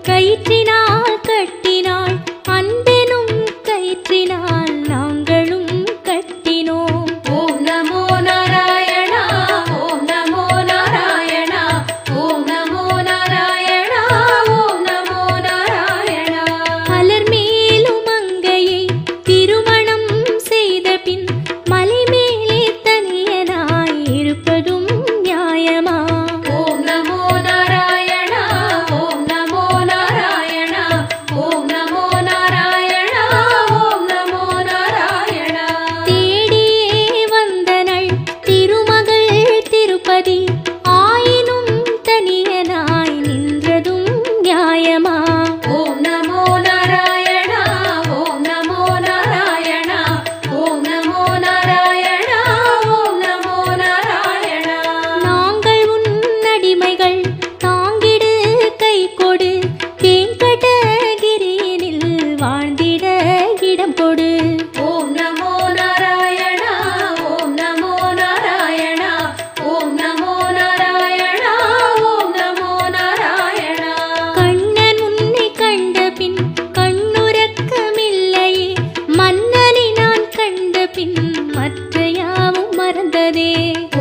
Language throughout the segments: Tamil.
கயிற்றினால் கட்டினாள் அன்பெனும் கயிற்றினால் நாங்களும் கட்டினோம். ஓம் நமோ நாராயணா ஓம் நமோ நாராயணா ஓம் நமோ நாராயணா ஓம் நமோ நாராயணா. மலர் மேலும் மங்கையை திருமணம் செய்த பின் மலை மேலே தனியனாய் இருப்பதும் நியாயமா? ஓம் நமோ நாராயணா ஓம் நமோ நாராயணா ஓம் நமோ நாராயணா ஓம் நமோ நாராயணா. தேடியே வந்தனள் திருமகள் திருப்பதி ஆயினும் தனியனாய் நின்றதும் நியாயமா? ஓம் நமோ நாராயணா ஓம் நமோ நாராயணா ஓம் நமோ நாராயணா ஓம் நமோ நாராயணா. நாங்கள் உன் அடிமைகள் தாங்கிடு கை கொடு வெங்கடகிரியினில் வாழ்ந்திட இடம் கொடு. ஓம் நமோ நாராயணா ஓம் நமோ நாராயணா ஓம் நமோ நாராயணா ஓம் நமோ நாராயணா. கண்ணன் உன்னை கண்ட பின் கண்ணுறக்கமில்லையே மன்னனை நான் கண்ட பின் மற்ற யாவும் மறந்ததே.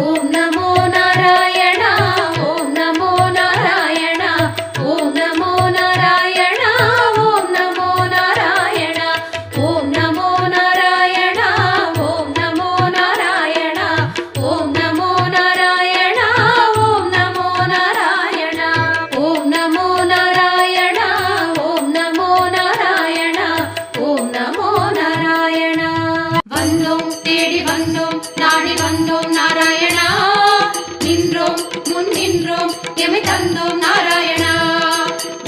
ஓம் நமோ நாராயணா ஓம் நமோ நாராயணா ஓம் நமோ நாராயணா ஓம் நமோ நாராயணா ஓம் நமோ நாராயணா ஓம் நமோ நாராயணா ஓம் நமோ நாராயணா ஓம் நமோ நாராயணா ஓம் நமோ நாராயணா ஓம் நமோ நாராயணா ஓம் நமோ நாராயணா. வந்தோம் தேடி வந்தோம் நாடி வந்தோம் நாராயணா நின்றோம் முன் நின்றோம் எமை தந்தோம் நாராயணா.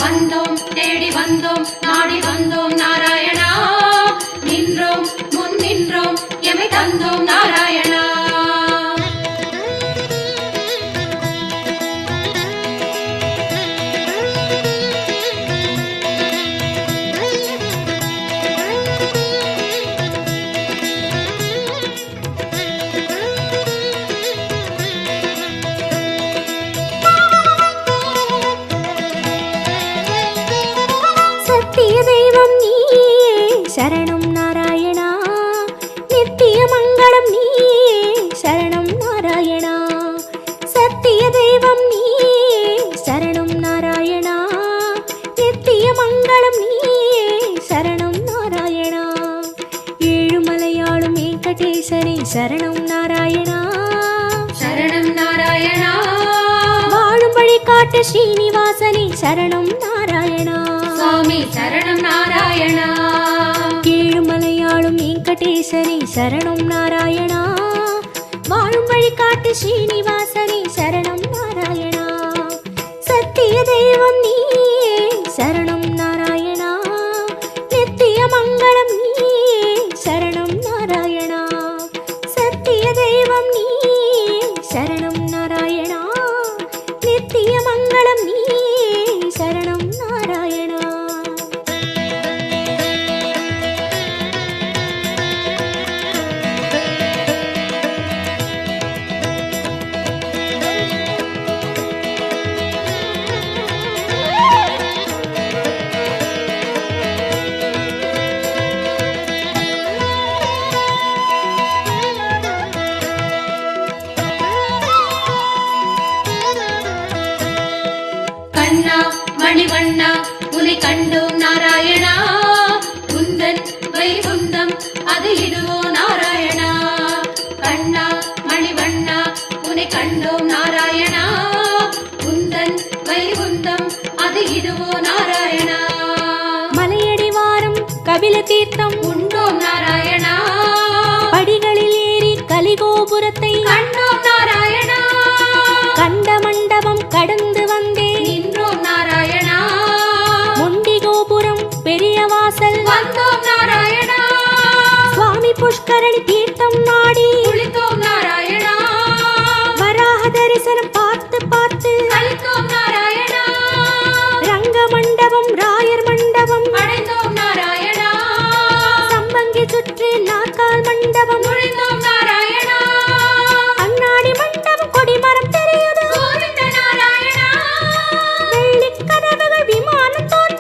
வந்தோம் தேடி வந்தோம் நாடி வந்தோம் நாராயணா நின்றோம் முன் நின்றோம் எமை தந்தோம் நாராயணா. சத்திய தெய்வம் நீயே சரணம் நாராயணா நித்திய மங்களம் நீயே சரணம் நாராயணா. சத்திய தெய்வம் நீயே சரணம் நாராயணா நித்திய மங்களம் நீயே சரணம் நாராயணா. ஏழுமலையாளும் வெங்கடேசனே சரணம் நாராயணா. சரணம் நாராயணா வாழும் வழி காட்டு ஸ்ரீனிவாசனே சரணம் நாராயணா. சுவாமி சரணம் நாராயணா. ஏழுமலையாளும் வெங்கடேசனே சரணம் நாராயணா. வாழும் வழி காட்டு ஸ்ரீனிவாசனே சரணம் நாராயணா. சத்திய தெய்வம் நீயே சரணம் நாராயணா நித்திய மங்களம் நீயே சரணம் நாராயணா. சத்திய தெய்வம் நீயே சரணம் நாராயணா நித்திய மங்களம் நீயே சரணம் நாராயணா. கண்ணா மணிவண்ணா உன்னை கண்டோம் நாராயணா உந்தன் வைகுந்தம் அது இதுவோ நாராயணா. கண்ணா மணிவண்ணா உன்னை கண்டோம் நாராயணா உந்தன் வைகுந்தம் அது இதுவோ நாராயணா. மலையடி வாரம் கபில தீர்த்தம் உண்டோம் நாராயணா படிகளில் ஏறி கலிகோபுரத்தை கண்டோம் நாராயணா. கண்ட மண்டபம் கடந்து வந்தேன் நின்றோம் நாராயணா முண்டி கோபுரம் பெரிய வாசல் வந்தோம் நாராயணா. சுவாமி புஷ்கரணி தீர்த்தம் நாடி குளித்தோம் நாராயணா வராக தரிசனம் பார்த்து பார்த்து அளித்தோம் நாராயணா. ரங்க மண்டபம் ராயர் மண்டபம் அடைந்தோம் நாராயணா சம்பங்கி சுற்று நாற்கால் மண்டபம் நுழைந்தோம் நாராயணா. அண்ணாடி மண்டபம் கொடிமரம் தெரியுது கோவிந்த நாராயணா வெள்ளிக் கதவுகள் விமானம் தோன்றும்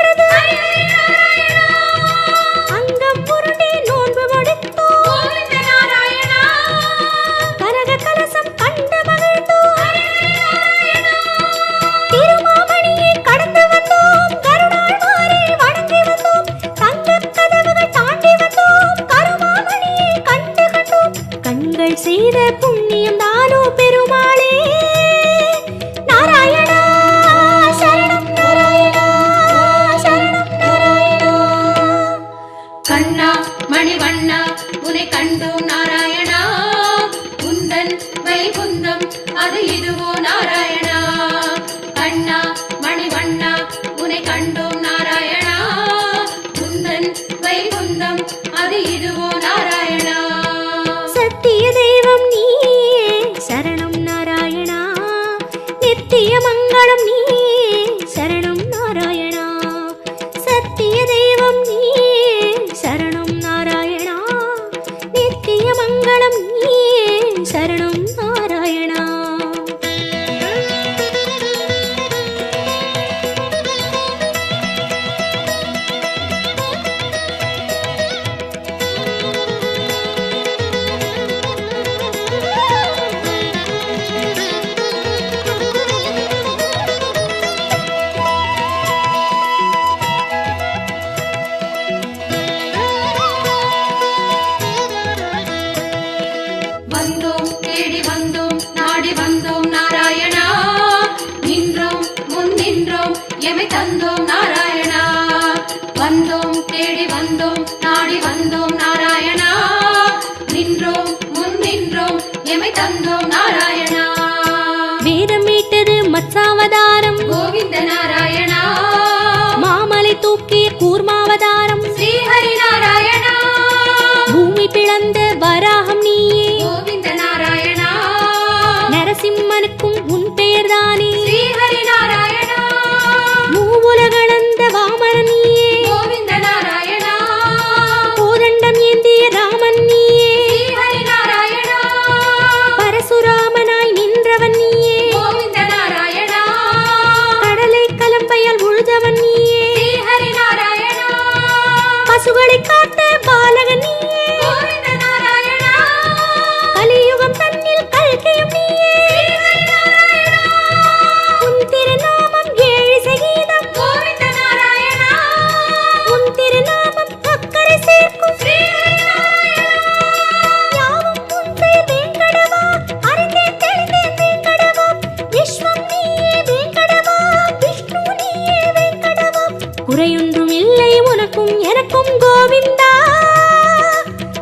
குறையொன்றும் இல்லை உனக்கும் எனக்கும் கோவிந்தா.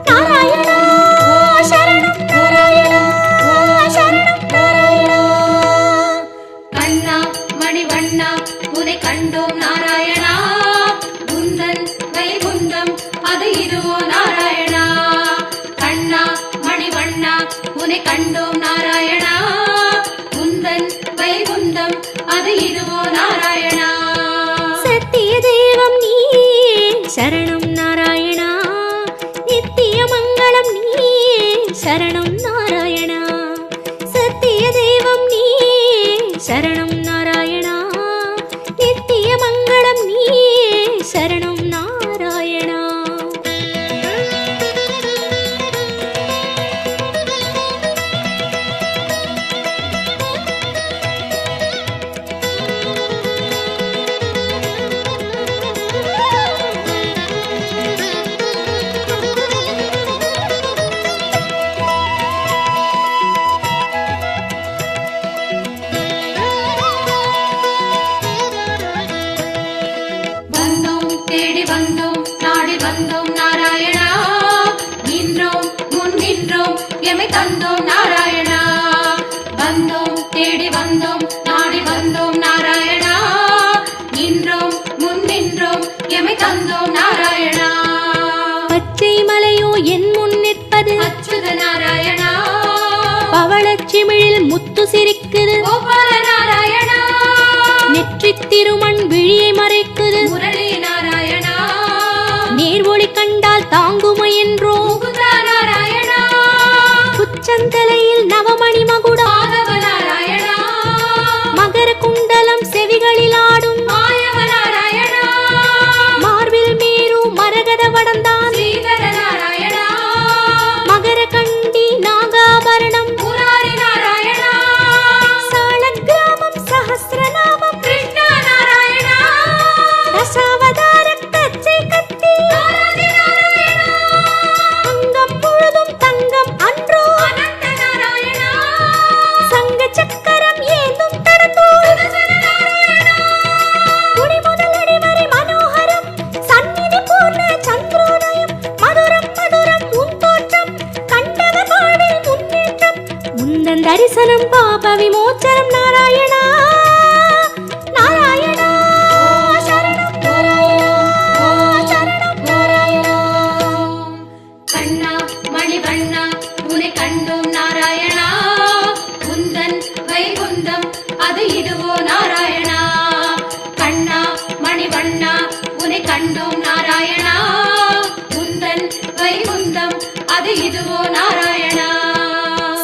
நாராயணா சரணம் நாராயணா சரணம் நாராயணா. கண்ணா மணிவண்ணா உனை கண்டோம் நாராயணா, உந்தன் வைகுந்தம் அது இதுவோ நாராயணா. கண்ணா மணிவண்ணா உனை கண்டோம் நாராயணா, உந்தன் வைகுந்தம் அது இதுவோ நாராயணா. சத்திய தெய்வம் நீ சரணம் நாராயணா, நித்திய மங்களம் நீ சரணம் நாராயணா. சத்திய தெய்வம் நீ சரணம் நாராயணா, நித்திய மங்களம் நீ சரணம் நாராயணா. வந்தோம் தேடி வந்தோம் நாடி வந்தோம் நாராயணா, நின்றோம் முன் நின்றோம் எமை தந்தோம் நாராயணா. வந்தோம் தேடி வந்தோம் நாடி வந்தோம் நாராயணா, நின்றோம் முன் நின்றோம் எமை தந்தோம் நாராயணா. பச்சை மலையோ என் முன் நிற்பது அச்சுத நாராயணா, பவளச்சிமிழில் முத்து சிரிக்குது, கோபால நாராயணா, நெற்றித் திருமண் விழியை மறைக்குது, முரளி நாராயணா, நேர்வொளி கண்டால் தாங்குமை என்றோ, முகுந்தா நாராயணா, உச்சந்தலையில் நவமணி மகுடம், மாதவ நாராயணா, மகர குண்டலம் செவிகளில் ஆடும், மாயவ நாராயணா, மார்பில் மீறு மரகத வடந்தான், ஸ்ரீதர நாராயணா, மகர கண்டி நாகாபரணம், முராரி நாராயணா, சாலக்கிராமம் சஹஸ்ரநாமம், கிருஷ்ண நாராயணா, தசாவதார கச்சை கத்தி, ஆதி நாராயணா, அங்கம் முழுதும் தங்கம் அன்றோ, அனந்த நாராயணா, சங்க சக்கரம் ஏந்தும் தடந்தோ, சுதர்சன நாராயணா, குடி முதல் அடிவரை மனோகரம், சந்நிதி பூர்ண சந்திரோதயம், மதுரம் மதுரம் உன் தோற்றம், கண்டவர் வாழ்வில் முன்னேற்றம், முந்தன் தரிசனம் பாப விமோச்சனம் நாராயணா. நாராயணா சரணம் நாராயணா சரணம் நாராயணா. கண்ணா மணிவண்ணா உனை கண்டோம் நாராயணா, உந்தன் வைகுந்தம் அது இதுவோ நாராயணா. கண்ணா மணிவண்ணா உனை கண்டோம் நாராயணா, உந்தன் வைகுந்தம் அது இதுவோ நாராயணா.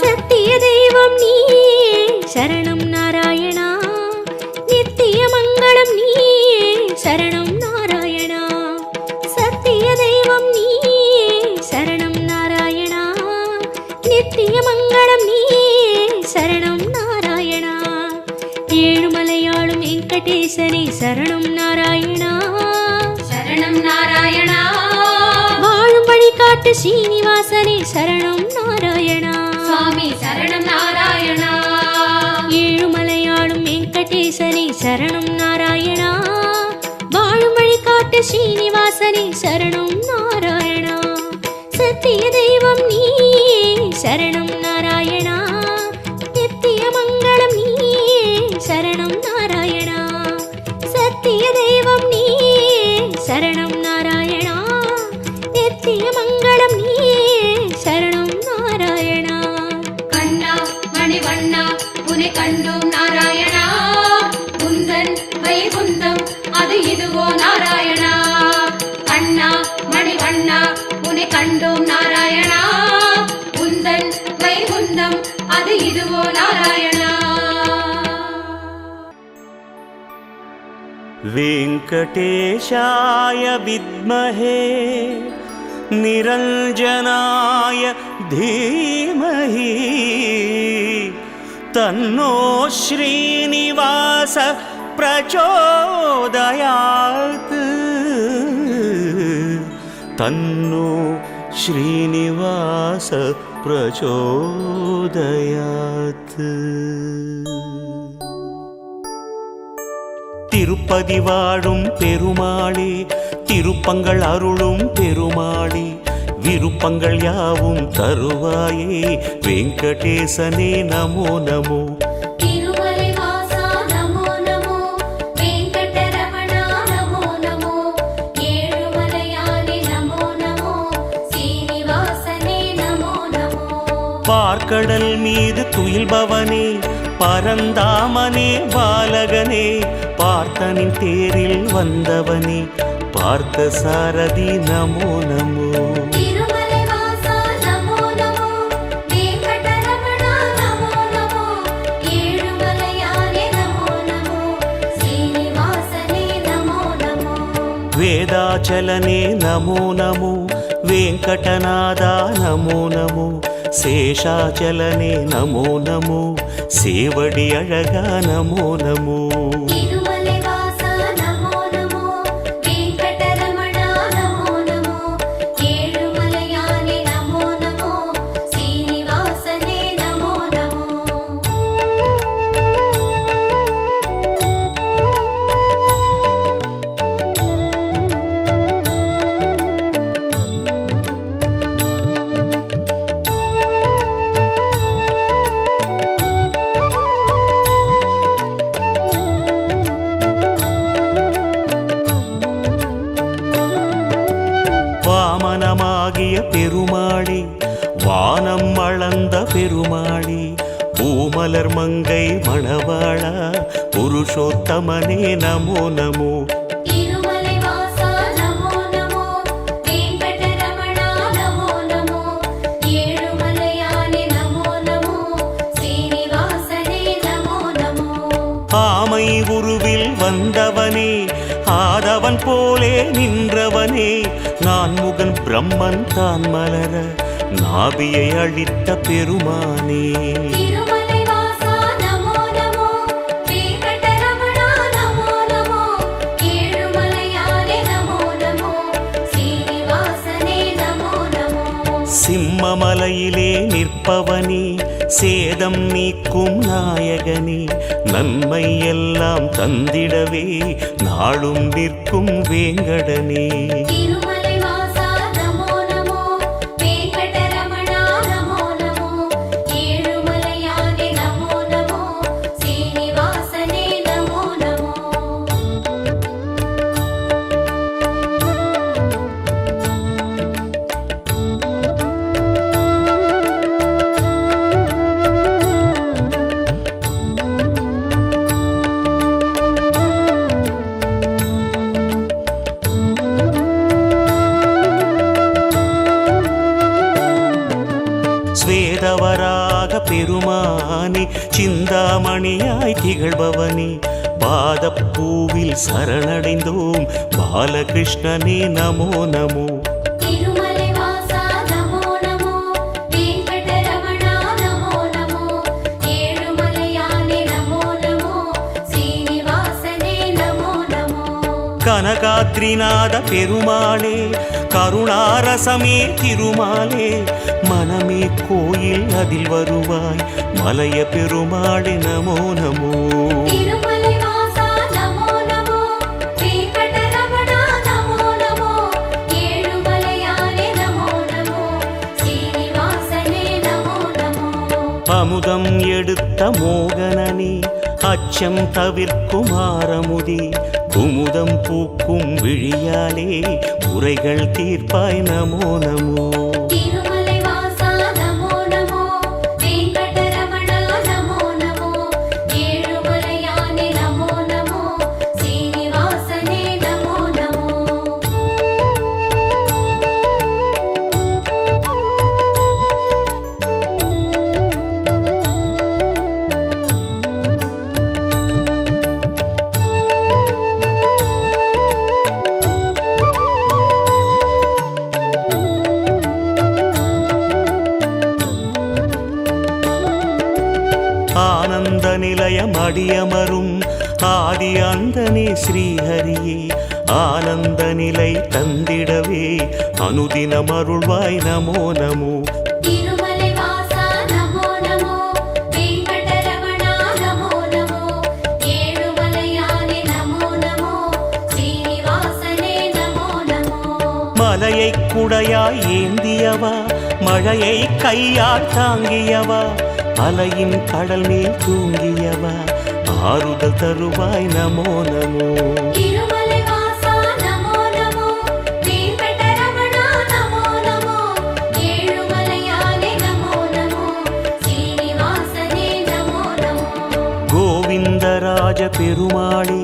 சத்திய தெய்வம் நீ சரணம் நாராயணா, நித்திய மங்களம் நீ சரணம் நாராயணா. சத்திய தெய்வம் நீ சரணம் நாராயணா, நித்திய மங்களம் நீ சரணம் நாராயணா. ஏழுமலையாளும் வெங்கடேசனே சரணம் நாராயணா, சரணம் நாராயணா, வாழும் வழிகாட்டு ஸ்ரீனிவாசனே சரணம் நாராயணா. சுவாமி சரணம் நாராயணா, ஏழுமலையாளும் வெங்கடேசனே சரணம் நாராயணா, வாழும் வழிகாட்டு ஸ்ரீனிவாசனே சரணம் நாராயணா. சத்திய தெய்வம் நீ சரணம் நாராயணா, நித்திய மங்களம் நீ சரணம் நாராயணா. சத்திய தெய்வம் நீ சரணம் நாராயணா, நித்திய மங்களம் நீ சரணம் நாராயணா. கண்ணா மணிவண்ணா உனை கண்டோம் நாராயணா, உந்தன் வைகுந்தம் அது இதுவோ நாராயணா. கண்ணா மணிவண்ணா உனை கண்டோம் நாராயணா, உந்தன் வைகுந்தம் அது இதுவோ நாராயணா. वेङ्कटेशाय विद्महे निरञ्जनाय धीमहि तन्नो श्रीनिवास प्रचोदयात् तन्नो श्रीनिवास प्रचोदयात्. திருப்பதி வாழும் பெருமாளே, திருப்பங்கள் அருளும் பெருமாளே, விருப்பங்கள் யாவும் தருவாயே வெங்கடேசனே நமோ நமோ. திருமலை வாசா நமோ நமோ, வெங்கடரமணா நமோ நமோ, ஏழுமலையானே நமோ நமோ, சீனிவாசனே நமோ நமோ. பார்க்கடல் மீது துயில்பவனே, பரந்தாமனே பாலகனே, பார்த்தனின் தேரில் வந்தவனே, பார்த்த சாரதி நமோ நமோ. திருமலை வாசா நமோ நமோ, வெங்கடரமணா நமோ நமோ, ஏழுமலையானே நமோ நமோ, சீனிவாசனே நமோ நமோ. வேதாச்சலனே நமோ நமோ, வெங்கடநாதா நமோ நமோ, சேஷாச்சலனே நமோ நமோ, சேவடி அழகா நமோ நமோ. திருமலை வாசா நமோ நமோ, வெங்கடரமணா நமோ நமோ, ஏழுமலையானே நமோ நமோ, சீனிவாசனே நமோ நமோ. வாமனமாகிய பெருமாளே, வானம் அளந்த பெருமாளே, பூமலர் மங்கை மணவாளா, புருஷோத்தமனே நமோ நமோ. திருமலை வாசா நமோ நமோ, வெங்கடரமணா நமோ நமோ, ஏழுமலையானே நமோ நமோ, சீனிவாசனே நமோ நமோ. ஆமை உருவில் வந்தவனே, ஆதவன் போலே நின்றவனே, நான் முகன் பிரம்மன் தான் மலர நாபியை அழித்த பெருமானே. திருமலை வாசா நமோ நமோ, வெங்கடரமணா நமோ நமோ, ஏழுமலையானே நமோ நமோ, சீனிவாசனே நமோ நமோ. சிம்மமலையிலே நிற்பவனே, சேதம் நீக்கும் நாயகனே, நன்மை எல்லாம் தந்திடவே நாளும் நிற்கும் வேங்கடனே. திருமலை வாசா நமோ நமோ, வெங்கடரமணா நமோ நமோ, ஏழுமலையானே நமோ நமோ, சீனிவாசனே நமோ நமோ. ஸ்வேதவராக பெருமானே, சிந்தாமணியாய் திகழ்பவனே, பாதப்பூவில் சரணடைந்தோம் பாலகிருஷ்ணனே நமோ நமோ. திருமலை வாசா நமோ நமோ, வெங்கடரமணா நமோ நமோ, ஏழுமலையானே நமோ நமோ, சீனிவாசனே நமோ நமோ. கனகாத்ரிநாத பெருமாளே, கருணாரசமே திருமாலே, மனமே கோயில் அதில் வருவாய் மலைய பெருமாளே நமோ நமோ. திருமலை வாசா நமோ நமோ, வெங்கடரமணா நமோ நமோ, ஏழுமலையானே நமோ நமோ, சீனிவாசனே நமோ நமோ. அமுதம் எடுத்த மோகனனே, அச்சம் தவிர்க்கும் ஆரமுதே, குமுதம் பூக்கும் விழியாலே குறைகள் தீர்ப்பாய் நமோ நமோ. திருமலை வாசா நமோ நமோ, வெங்கடரமணா நமோ நமோ, ஏழுமலையானே நமோ நமோ, சீனிவாசனே நமோ நமோ. ஆனந்த நிலையம் அடியமரும் ஆதி அந்தனே ஸ்ரீஹரியே, ஆனந்த நிலை தந்திடவே அனுதினம் அருள்வாய் நமோ நமோ. திருமலை வாசா நமோ நமோ, வெங்கடரமணா நமோ நமோ, ஏழுமலையானே நமோ நமோ, மலையை குடையாய் ஏந்தியவா, மழையை கையால் தாங்கியவா, அலையின் கடல் மேல் தூங்கியவா, ஆறுதல் தருவாய் நமோ நமோ. திருமலை வாசா நமோ நமோ, வெங்கடரமணா நமோ நமோ, ஏழுமலையானே நமோ நமோ, சீனிவாசனே நமோ நமோ. கோவிந்தராஜ பெருமாளே,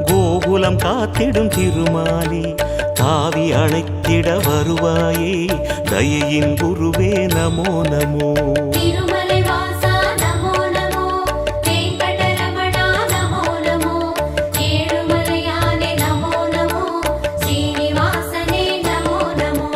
கோகுலம் காத்திடும் திருமாலே, தாவி அணைத்திட வருவாயே, தயையின் குருவே நமோ நமோ. திருமலை வாசா நமோ நமோ, வெங்கடரமணா நமோ நமோ, ஏழுமலையானே நமோ நமோ, சீனிவாசனே நமோ நமோ.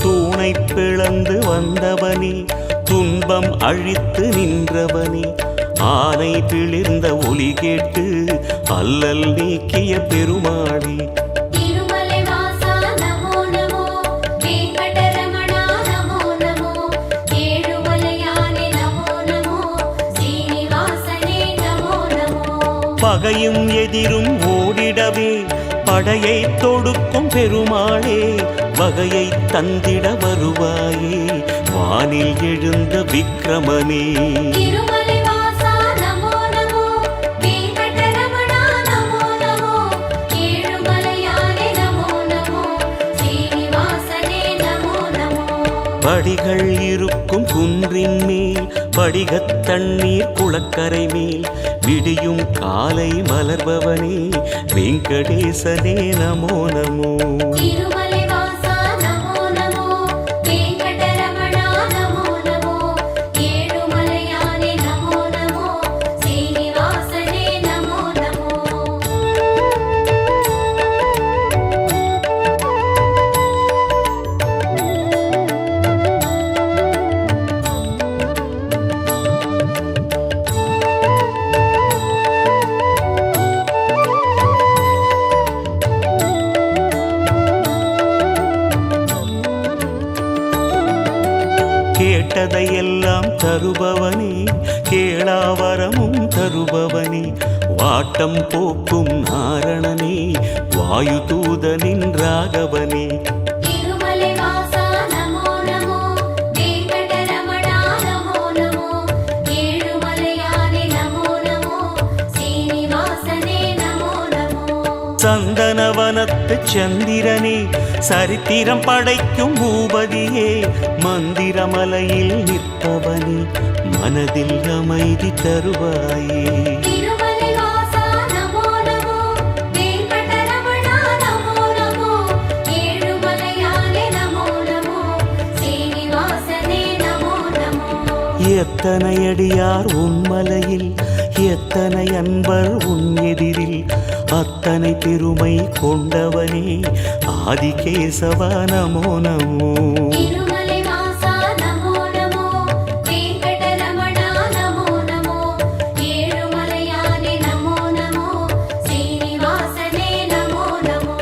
தூணை பிளந்து வந்தவனே, துன்பம் அழித்து நின்றவனே, ஆனை பிளிர்ந்த ஒலி கேட்டு அல்லல் நீக்கிய பெருமாளே. திருமலை வாசா நமோ நமோ, வெங்கடரமணா நமோ நமோ, ஏழுமலையானே நமோ நமோ, சீனிவாசனே நமோ நமோ. பகையும் எதிரும் ஓடிடவே, படையை தொடுக்கும் பெருமாளே, வகையை தந்திட வருவாயே, வானில் எழுந்த விக்ரமனே. திருமலை வாசா நமோ நமோ, வெங்கடரமணா நமோ நமோ, ஏழுமலையானே நமோ நமோ, சீனிவாசனே நமோ நமோ. படிகள் இருக்கும் குன்றின் மேல், படிகத் தண்ணீர் குளக்கரை மேல், விடியும் காலை மலர்பவனே, வெங்கடேசனே நமோ நமோ. திருமலை வாசா நமோ நமோ, வெங்கடரமணா நமோ நமோ, ஏழுமலையானே நமோ நமோ, சீனிவாசனே நமோ நமோ. கேட்டதையெல்லாம் தருபவனே, கேளாவரமும் தருபவனே, வாட்டம் போக்கும் நாரணனே, வாயு தூதனின் ராகவனே. திருமலை வாசா நமோ நமோ, வெங்கடரமணா நமோ நமோ, ஏழுமலையானே நமோ நமோ, சீனிவாசனே நமோ நமோ. சந்தனவனத்து சந்திரனே, சரித்திரம் படைக்கும் பூபதியே, மந்திரமலையில் நிற்பவனே, மனதில் அமைதி தருவாயே. திருமலை வாசா நமோ நமோ, வெங்கடரமணா நமோ நமோ, ஏழுமலையானே நமோ நமோ, சீனிவாசனே நமோ நமோ. எத்தனை அடியார் உன்மலையில், எத்தனை அன்பர் உன் எதிரில், அத்தனை பெருமை கொண்டவனே, ஆதிகேசவா நமோ நமோ. திருமலை வாசா நமோ நமோ, வெங்கடரமணா நமோ நமோ, ஏழுமலையானே நமோ நமோ, சீனிவாசனே நமோ நமோ.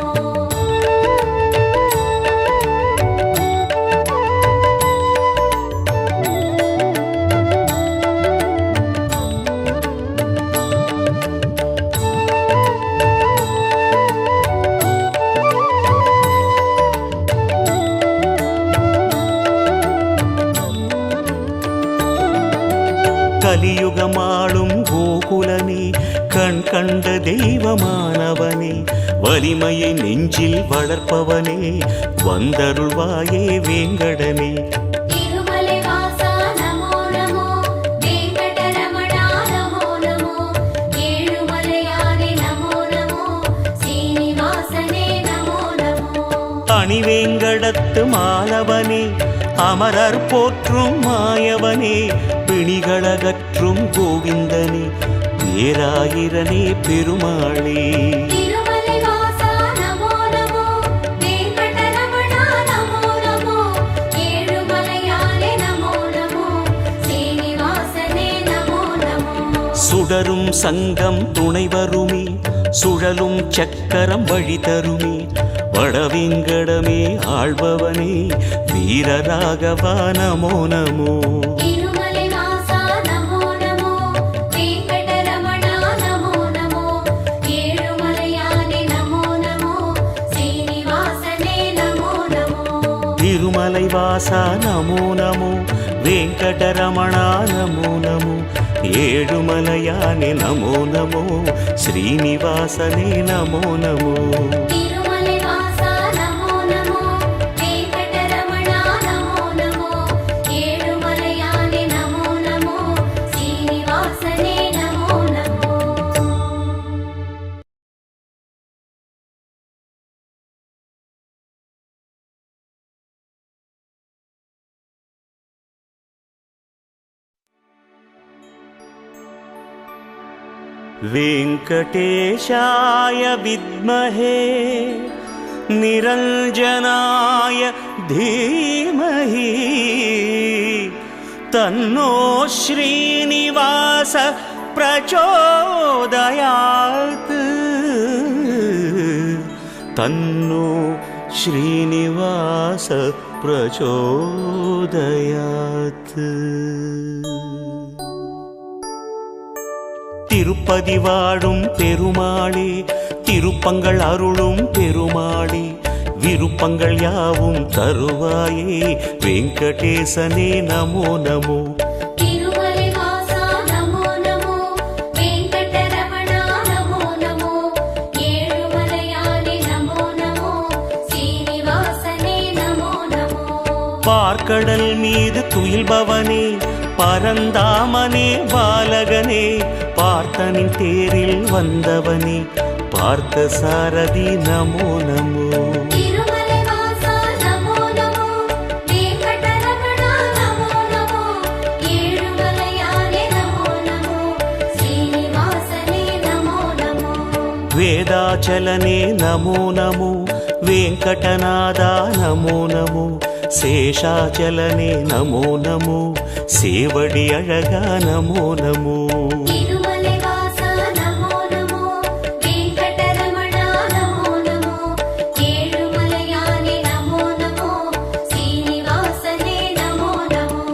கலியுகமாளும் கோகுலனே, கண் கண்ட தெய்வமானவனே, வலிமையை நெஞ்சில் வளர்ப்பவனே, வந்தருள்வாயே வேங்கடனே. திருமலை வாசா நமோ நமோ, வெங்கடரமணா நமோ நமோ, ஏழுமலையானே நமோ நமோ, சீனிவாசனே நமோ நமோ. அணிவேங்கடத்து மாலவனே, அமரர் போற்றும் மாயவனே, பிணிகளகற்றும் கோவிந்தனே, பேராயிரனே பெருமாளே. திருமலை வாசா நமோ நமோ, வெங்கடரமணா நமோ நமோ, ஏழுமலையானே நமோ நமோ, சீனிவாசனே நமோ நமோ. சுடரும் சங்கம் துணை வருமே, சுழலும் சக்கரம் வழி தருமே, வடவேங்கடமே ஆள்பவனே வீரராகவா நமோ நமோ. திருமலை வாசா நமோ நமோ, வெங்கடரமணா நமோ நமோ, ஏழுமலையானே நமோ நமோ, ஸ்ரீனிவாசனே நமோ நமோ. திருமலை வாசா நமோ நமோ, வெங்கடரமணா நமோ நமோ, ஏழுமலையானே நமோ நமோ, ஸ்ரீனிவாசனே நமோ நமோ. திருமலை வாசா நமோ நமோ, வெங்கடரமணா நமோ நமோ, ஏழுமலையானே நமோ நமோ, ஸ்ரீனிவாசனே நமோ நமோ. वेङ्कटेशाय विद्महे निरञ्जनाय धीमहि तन्नो श्रीनिवास प्रचोदयात्, तन्नो श्रीनिवास प्रचोदयात्. திருப்பதி வாழும் பெருமாளே, திருப்பங்கள் அருளும் பெருமாளே, விருப்பங்கள் யாவும் தருவாயே வெங்கடேசனே நமோ நமோ. திருமலை வாசா நமோ நமோ, வெங்கடரமணா நமோ நமோ, ஏழுமலையானே நமோ நமோ, ஸ்ரீனிவாசனே நமோ நமோ. பார்க்கடல் மீது துயில்பவனே, பரந்தாமனே பாலகனே, பார்த்தனின் தேரில் வந்தவனே, பார்த்த சாரதி நமோ நமோ. திருமலை வாசா நமோ நமோ, வெங்கடரமணா நமோ நமோ, ஏழுமலையானே நமோ நமோ, ஸ்ரீனிவாசனே நமோ நமோ. வேதாச்சலனே நமோ நமோ, வெங்கடநாதா நமோ நமோ, சேஷாச்சலனே நமோ நமோ, சேவடி அழகா நமோ நமோ. திருமலை வாசா நமோ நமோ, வெங்கடரமணா நமோ நமோ, ஏழுமலையானே நமோ நமோ, ஸ்ரீனிவாசனே நமோ நமோ.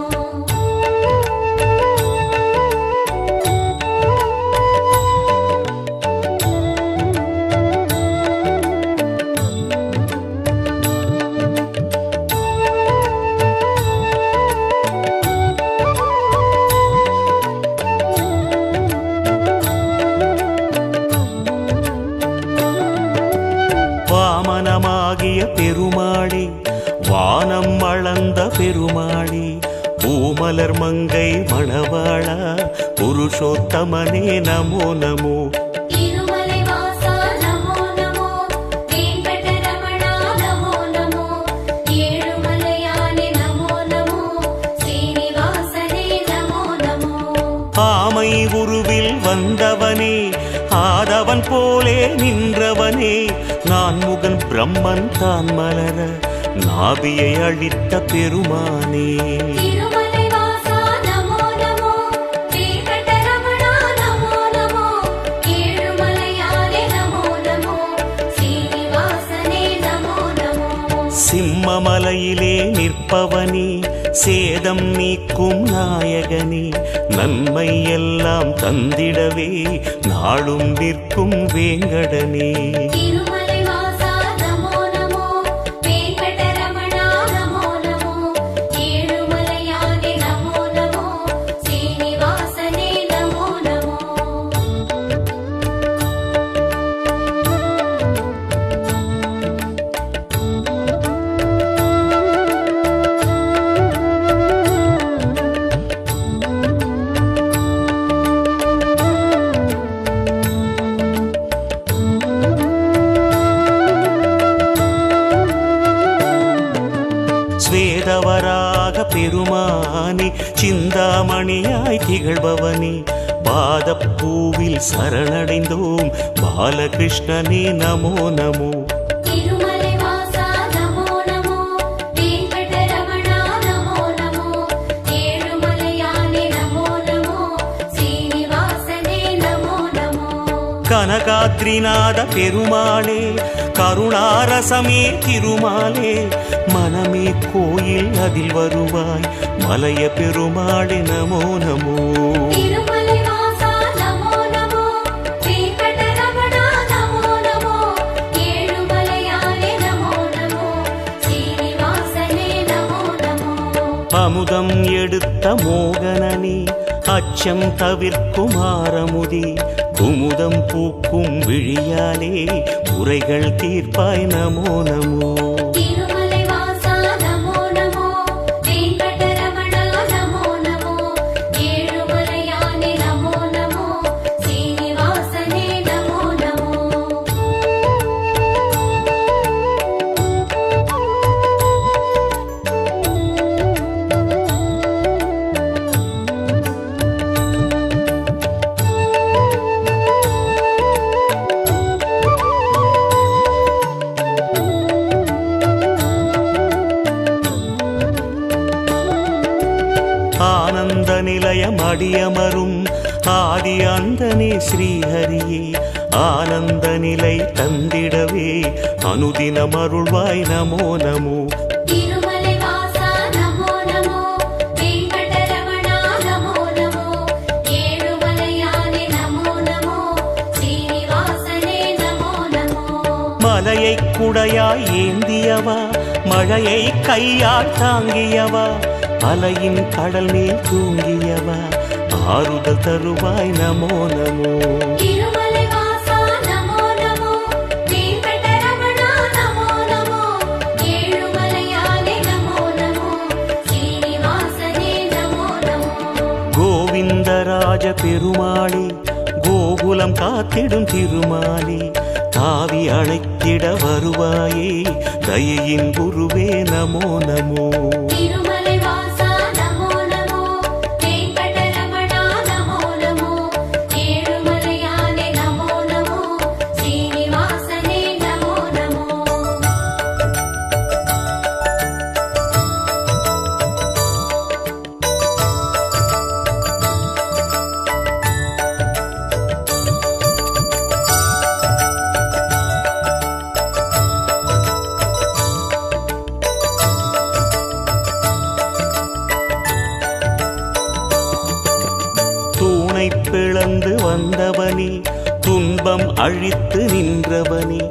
வாமனமாகிய பெருமாளே, வானம் அளந்த பெருமாளே, பூமலர் மங்கை மணவாளா புருஷோத்தமனே நமோ நமோ. திருமலை வாசா நமோ நமோ, வெங்கடரமணா நமோ நமோ, ஏழுமலையானே நமோ நமோ, ஸ்ரீனிவாசனே நமோ நமோ. ஆமை உருவில் வந்தவனே, ஆதவன் போலே நின்றவனே, நான் முகன் பிரம்மன் தான் மலர நாபியை அழித்த பெருமானே. திருமலை வாசா நமோ நமோ, வெங்கடரமணா நமோ நமோ, ஏழுமலையானே நமோ நமோ, ஸ்ரீனிவாசனே நமோ நமோ. சிம்மமலையிலே நிற்பவனே, சேதம் நீக்கும் நாயகனே, நன்மை எல்லாம் தந்திடவே நாளும் நிற்கும் வேங்கடனே. திருமலை வாசா நமோ நமோ, வெங்கடரமணா நமோ நமோ, ஏழுமலையானே நமோ நமோ, ஸ்ரீனிவாசனே நமோ நமோ. ஸ்வேதவராக பெருமானே, சிந்தாமணியாய் திகழ்பவனே, பாதப்பூவில் சரணடைந்தோம் பாலகிருஷ்ணனே நமோ நமோ. திருமலை வாசா நமோ நமோ, வெங்கடரமணா நமோ நமோ, ஏழுமலையானே நமோ நமோ, ஸ்ரீனிவாசனே கனகாத்ரிநாத பெருமாளே கருணாரசமே திருமாலே மனமே கோயில் அதில் வருவாய் மலைய பெருமாளே நமோ நமோ திருமலை வாசா நமோ நமோ வெங்கடரமணா நமோ நமோ ஏழுமலையானே நமோ நமோ ஸ்ரீனிவாசனே நமோ நமோ அமுதம் எடுத்த மோகனனே அச்சம் தவிர்க்கும் ஆரமுதி குமுதம் பூக்கும் விழியாலே குறைகள் தீர்ப்பாய் நமோ நமோ திருமலை வாசா நமோ நமோ வெங்கடரமணா நமோ நமோ ஏழுமலையானே நமோ நமோ ஸ்ரீனிவாசனே நமோ நமோ ஆனந்த நிலையம் அடியமரும் ஆதி அந்தனே ஸ்ரீஹரியே ஆனந்த நிலை தந்திடவே அனுதினம் அருள்வாய் நமோ நமோ திருமலை வாசா நமோ நமோ வெங்கடரமணா நமோ நமோ ஏழுமலையானே நமோ நமோ ஸ்ரீனிவாசனே நமோ நமோ மலையை குடையாய் ஏந்தியவா மழையை கையால் தாங்கியவா அலையின் கடல் மேல் தூங்கியவா ஆறுதல் தருவாய் நமோ நமோ திருமலை வாசா நமோ நமோ வெங்கடரமணா நமோ நமோ ஏழுமலையானே நமோ நமோ ஸ்ரீனிவாசனே நமோ நமோ கோவிந்தராஜ பெருமாளே கோகுலம் காத்திடும் திருமாலே தாவி அழைத்திட வருவாயே தயையின் குருவே நமோ நமோ திருமலை வாசா நமோ நமோ வெங்கடரமணா நமோ நமோ ஏழுமலையானே நமோ நமோ ஸ்ரீனிவாசனே நமோ நமோ தூணை பிளந்து வந்தவனே துன்பம் அழித்து நின்றவனே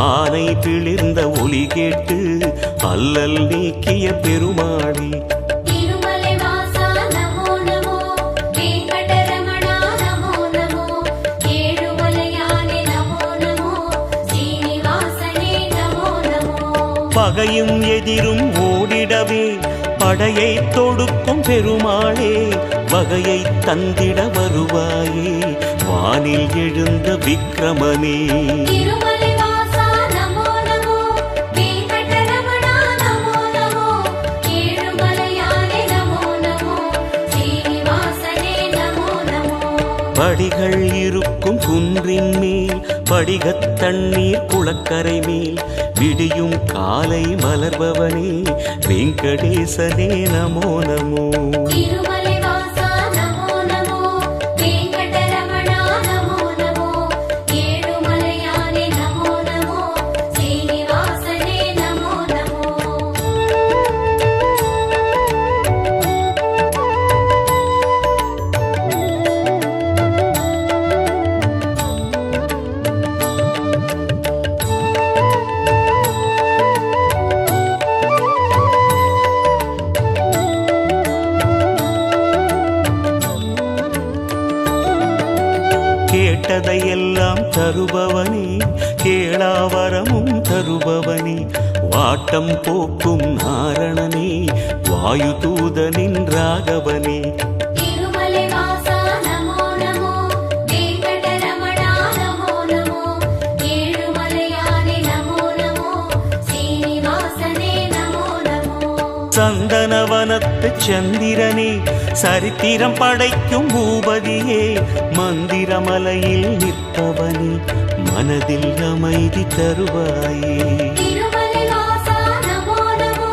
ஆனை பிளிர்ந்த ஒலி கேட்டு அல்லல் நீக்கிய பெருமாளே திருமலை வாசா நமோ நமோ வெங்கடரமணா நமோ நமோ ஏழுமலையானே நமோ நமோ ஸ்ரீனிவாசனே நமோ நமோ பகையும் எதிரும் ஓடிடவே படையை தொடுக்கும் பெருமாளே வகையை தந்திட வருவாயே வானில் எழுந்த விக்ரமனே திருமலை வாசா நமோ நமோ வெங்கடரமணா நமோ நமோ ஏழுமலையானே நமோ நமோ ஸ்ரீனிவாசனே நமோ நமோ படிகள் இருக்கும் குன்றின் மேல் படிகத் தண்ணீர் குளக்கரை மேல் விடியும் காலை மலர்பவனே வெங்கடேசனே நமோ நமோ திருமலை வாசா நமோ நமோ வெங்கடரமணா நமோ நமோ ஏழுமலையானே நமோ நமோ ஸ்ரீனிவாசனே நமோ நமோ கேட்டதையெல்லாம் தருபவனே கேளாவரமும் தருபவனே வாட்டம் போக்கும் நாரணனே வாயு தூதனின் ராகவனே திருமலை வாசா நமோ நமோ வெங்கடரமணா நமோ நமோ ஏழுமலையானே நமோ நமோ ஸ்ரீனிவாசனே நமோ நமோ சந்தனவனத்து சந்திரனே சரித்திரம் படைக்கும் பூபதியே மந்திரமலையில் நிற்பவனே மனதில் அமைதி தருவாயே திருமலை வாசா நமோ நமோ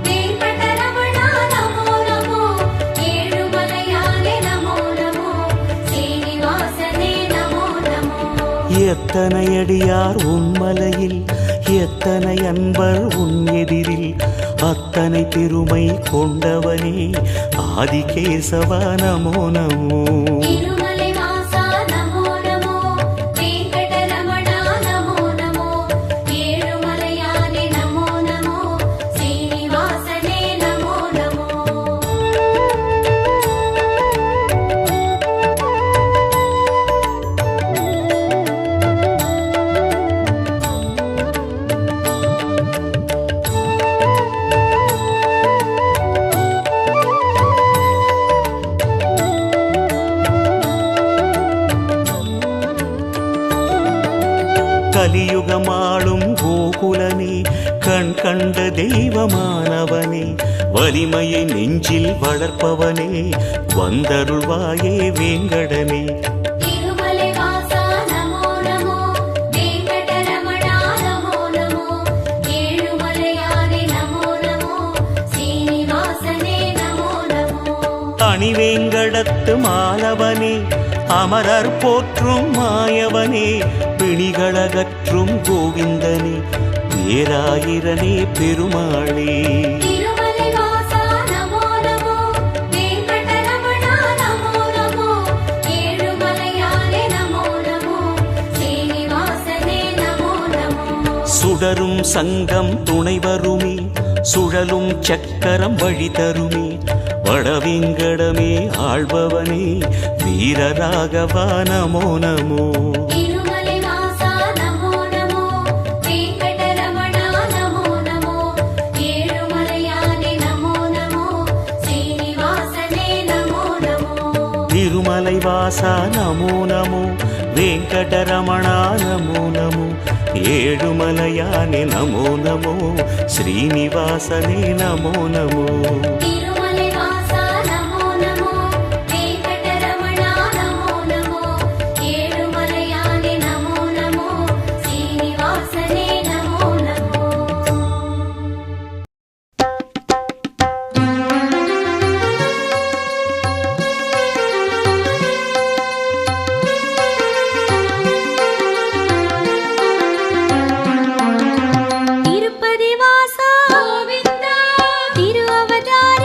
வெங்கடரமணா நமோ நமோ ஏழுமலையானே நமோ நமோ ஸ்ரீனிவாசனே நமோ நமோ எத்தனை அடியார் உன்மலையில் எத்தனை அன்பர் உன் எதிரில் அத்தனை பெருமை கொண்டவனே ஆதிகேசவா நமோ நமோ. திருமலை வாசா நமோ நமோ, வெங்கடரமணா நமோ நமோ, ஏழுமலையானே நமோ நமோ, ஸ்ரீனிவாசனே நமோ நமோ. கலியுகமாளும் கோகுலனே கண் கண்ட தெய்வமானவனே வலிமையை நெஞ்சில் வளர்ப்பவனே வந்தருள்வாயே வேங்கடனே. திருமலை வாசா நமோ நமோ, வெங்கடரமணா நமோ நமோ, ஏழுமலையானே நமோ நமோ, ஸ்ரீனிவாசனே நமோ நமோ. அணிவேங்கடத்து மாலவனே அமரர் போற்றும் மாயவனே பிணிகளகற்றும் கோவிந்தனே பேராயிரனே பெருமாளே. திருமலை வாசா நமோ நமோ, வெங்கடரமணா நமோ நமோ, ஏழுமலையானே நமோ நமோ, ஸ்ரீனிவாசனே நமோ நமோ. சுடரும் சங்கம் துணை வருமே சுழலும் சக்கரம் வழி தருமே வடவிங்கடமே ஆள்பவனே வீரராகவா நமோ நமோ. திருமலை வாசா நமோ நமோ, வெங்கடரமணா நமோ நமோ, ஏழுமலையானே நமோ நமோ, ஸ்ரீனிவாசனே நமோ நமோ. திருமலை வாசா நமோ நமோ, வெங்கடரமணா நமோ நமோ, ஏழுமலையானே நமோ நமோ, ஸ்ரீனிவாசனே நமோ நமோ. திருமலை வாசா நமோ நமோ, வெங்கடரமணா நமோ நமோ, ஏழுமலையானே நமோ நமோ, ஸ்ரீனிவாசனே நமோ நமோ. திருப்பதி வாசா கோவிந்தா, திரு அவதார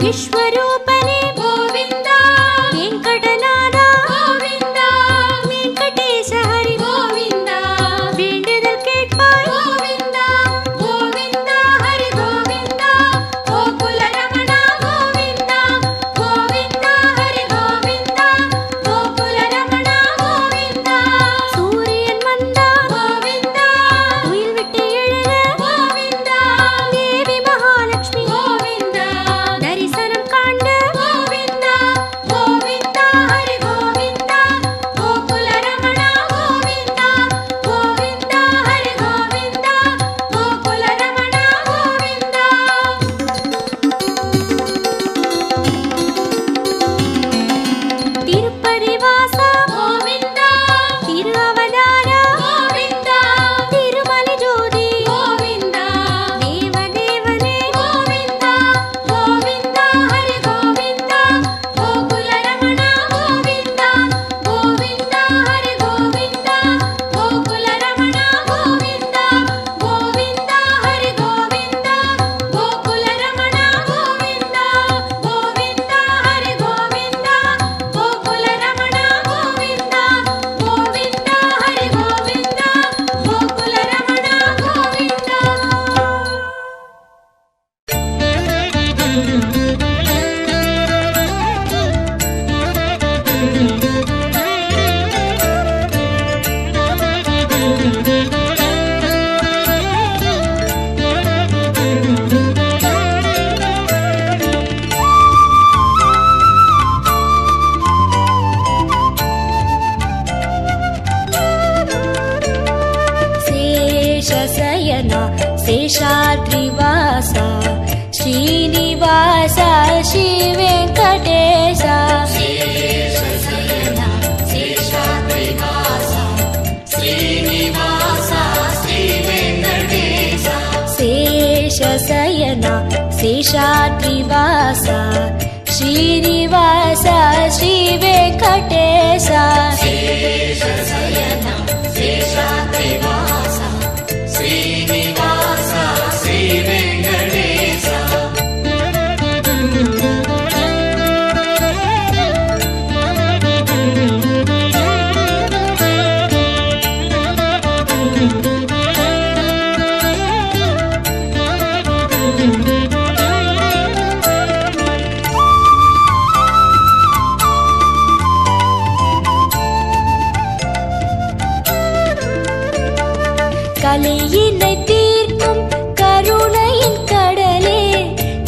விஸ்வரூபனே கோவிந்தா வெங்கடநாதா கோவிந்தா வெங்கடேச ஹரி கோவிந்தா வேண்டுதல் கேட்பாய் கோவிந்தா கோவிந்தா ஹரி கோவிந்தா கோகுல ரமணா கோவிந்தா கோவிந்தா ஹரி கோவிந்தா கோகுல ரமணா கோவிந்தா சூரியன் வந்தா கோவிந்தா உயிர் விட்டு எழுக கோவிந்தா தேவி மகாலட்சுமி கோவிந்தா தரிசனம் காண்க கோவிந்தா கோவிந்தா ஹரி கோவிந்தா கோகுல ரமணா கோவிந்தா கோவிந்தா ஹரி கோவிந்தா கோகுல ரமணா கோவிந்தா திருப்பதி வாசா கோவிந்தா திரு அவதாரா கோவிந்தா திருமலை ஜோதி கோவிந்தா தேவதேவனே கோவிந்தா கோவிந்தா ஹரி கோவிந்தா கோகுல ரமணா கோவிந்தா கோவிந்தா ஹரி கோவிந்தா கோகுல ரமணா கோவிந்தா கோவிந்தா ஹரி கோவிந்தா கோகுல ரமணா கோவிந்தா கோவிந்தா ஹரி கோவிந்தா கோகுல ரமணா கோவிந்தா கோவிந்தா ஹரி கோவிந்தா கோகுல ரமணா శేషశయన శేషాద్రివాస శ్రీనివాస శ్రీ వెంకటేశ శేషశయన శేషాద్రివాస శ్రీనివాస శ్రీ వెంకటేశ கலியினை தீர்க்கும் கருணையின் கடலே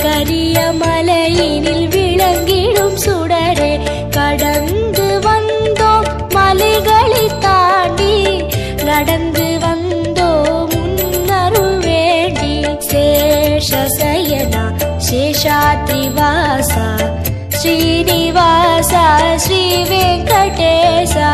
கரிய மலையினில் விளங்கிடும் சுடரே கடந்து வந்தோம் மலைகளை தாண்டி நடந்து வந்தோம் முன்னருள் வேண்டி சேஷசயனா சேஷாத்ரிவாசா ஸ்ரீனிவாசா ஸ்ரீ வெங்கடேசா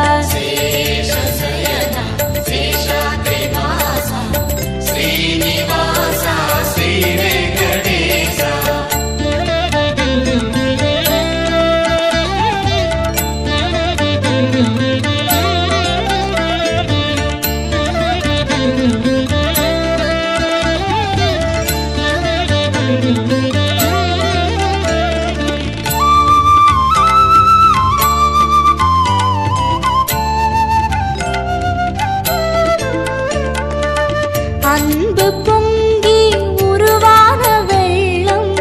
அன்பு பொங்கி உருவான வெள்ளம்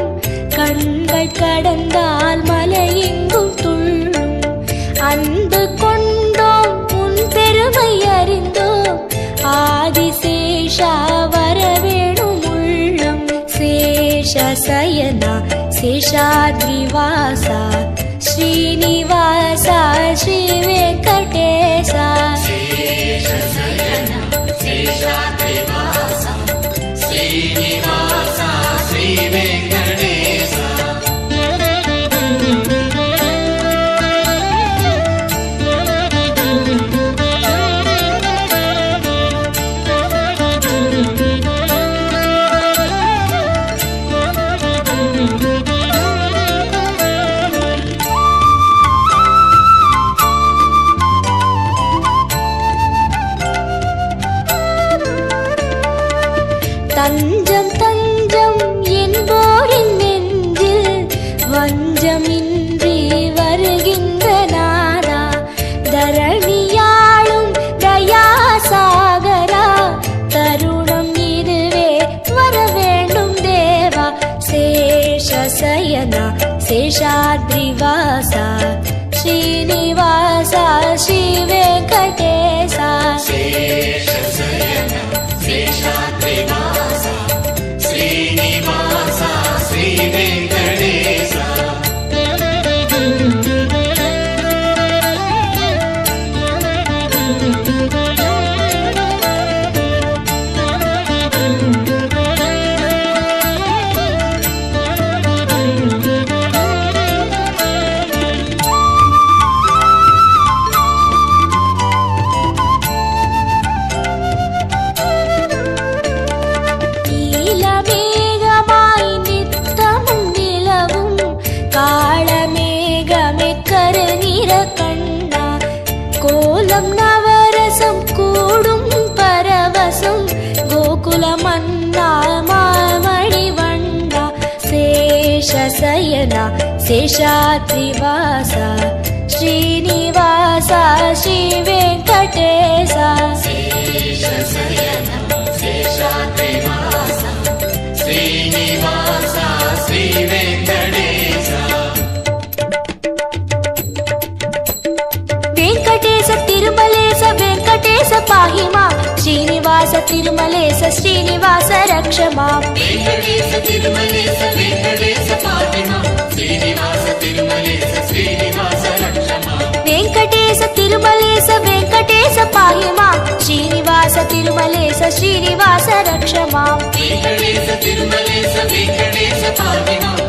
கண்கள் கடந்தால் மலையெங்கும் துள்ளும் அன்பு கொண்டோம் உன் பெருமை அறிந்தோம் ஆதிசேஷா வரவேணும் உள்ளம் சேஷசயனா சேஷாத்ரிவாசா ஸ்ரீனிவாசா ஸ்ரீ வெங்கடேசா தஞ்சம் தஞ்சம் என்போரை శేషాద్రివాస శ్రీనివాస శ్రీ వెంకటేశ శేషశయన శేషాద్రివాస శ్రీనివాస శ్రీ వెంకటేశ நீலமேகமாய் நித்தமும் நிலவும் காளமேகமே கருநிற கண்ணா கோலம் நவரசம் கூடும் பரவசம் கோகுல மன்னா மாமணி வண்ணா சேஷசயனா சேஷாத்ரிவாச ஸ்ரீனிவாச ஸ்ரீ வெங்கடேச శేషశయన శేషాద్రివాస శ్రీనివాస శ్రీ వెంకటేశ వెంకటేశ తిరుమలేశ వెంకటేశ పాహి మాం శ్రీనివాస తిరుమలేశ శ్రీనివాస రక్ష మాం వెంకటేశ తిరుమలేశ వెంకటేశ పాహి మాం శ్రీనివాస తిరుమలేశ శ్రీనివాస రక్ష మాం వెంకటేశ తిరుమలేశ వెంకటేశ పాహి మాం శ్రీనివాస తిరుమలేశ శ్రీనివాస రక్ష మాం వెంకటేశ తిరుమలేశ వెంకటేశ పాహి మాం